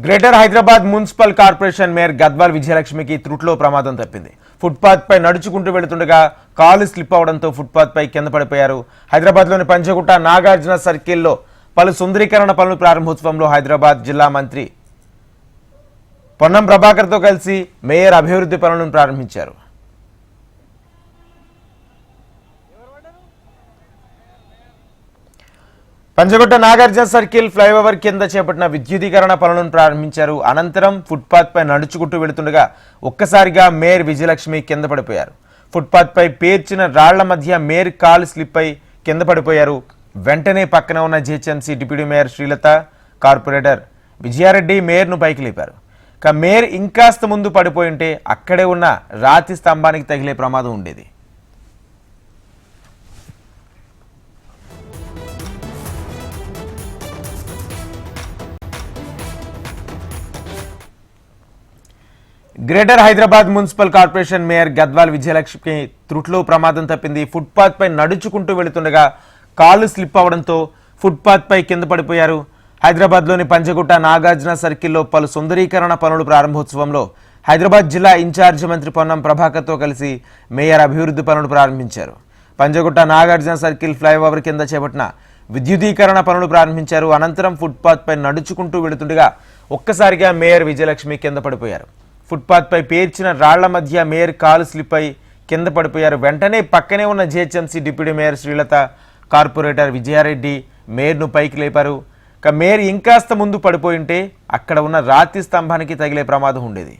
Greater Hyderabad municipal corporation mayor Gadwal విజయలక్ష్మికి త్రుట్లో ప్రమాదం తప్పింది. ఫుట్పాత్ పై నడుచుకుంటూ వెళుతుండగా కాలు స్లిప్ అవడంతో ఫుట్పాత్ పై కింద పడిపోయారు. హైదరాబాద్లోని పంజగుట్ట నాగార్జున సర్కిల్లో పలు సుందరీకరణ పనుల ప్రారంభోత్సవంలో హైదరాబాద్ జిల్లా మంత్రి పొన్నం ప్రభాకర్తో కలిసి మేయర్ అభివృద్ధి పనులను ప్రారంభించారు. పంజగుట్ట నాగార్జున సర్కిల్ ఫ్లైఓవర్ కింద చేపట్టిన విద్యుదీకరణ పనులను ప్రారంభించారు. అనంతరం ఫుట్పాత్ పై నడుచుకుంటూ వెళుతుండగా ఒక్కసారిగా మేయర్ విజయలక్ష్మి కింద పడిపోయారు. ఫుట్పాత్ పై పేర్చిన రాళ్ల మధ్య మేయర్ కాలు స్లిప్ అయి కింద పడిపోయారు. వెంటనే పక్కన ఉన్న GHMC deputy mayor Srilatha, corporator Vijaya Reddy మేయర్ను పైకి లేపారు. మేయర్ ఇంకాస్త ముందు పడిపోయి ఉంటే అక్కడే ఉన్న రాతి స్తంభానికి తగిలే ప్రమాదం ఉండేది. Greater Hyderabad municipal corporation mayor Gadwal విజయలక్ష్మికి త్రుట్లో ప్రమాదం తప్పింది. ఫుట్పాత్ పై నడుచుకుంటూ వెళుతుండగా కాలు స్లిప్ అవడంతో ఫుట్పాత్ పై కింద పడిపోయారు. హైదరాబాద్లోని పంజగుట్ట నాగార్జున సర్కిల్లో పలు సుందరీకరణ పనుల ప్రారంభోత్సవంలో హైదరాబాద్ జిల్లా ఇన్ఛార్జి మంత్రి పొన్నం ప్రభాకర్తో కలిసి మేయర్ అభివృద్ధి పనులు ప్రారంభించారు. పంజగుట్ట నాగార్జున సర్కిల్ ఫ్లైఓవర్ కింద చేపట్టిన విద్యుదీకరణ పనులు ప్రారంభించారు. అనంతరం ఫుట్పాత్ పై నడుచుకుంటూ వెళుతుండగా ఒక్కసారిగా మేయర్ విజయలక్ష్మి కింద పడిపోయారు. ఫుట్పాత్ పై పేర్చిన రాళ్ల మధ్య మేయర్ కాలు స్లిప్ అయి కింద పడిపోయారు. వెంటనే పక్కనే ఉన్న GHMC deputy mayor Srilatha, corporator Vijaya Reddy మేయర్ను పైకి లేపారు. మేయర్ ఇంకాస్త ముందు పడిపోయి ఉంటే అక్కడ ఉన్న రాతి స్తంభానికి తగిలే ప్రమాదం ఉండేది.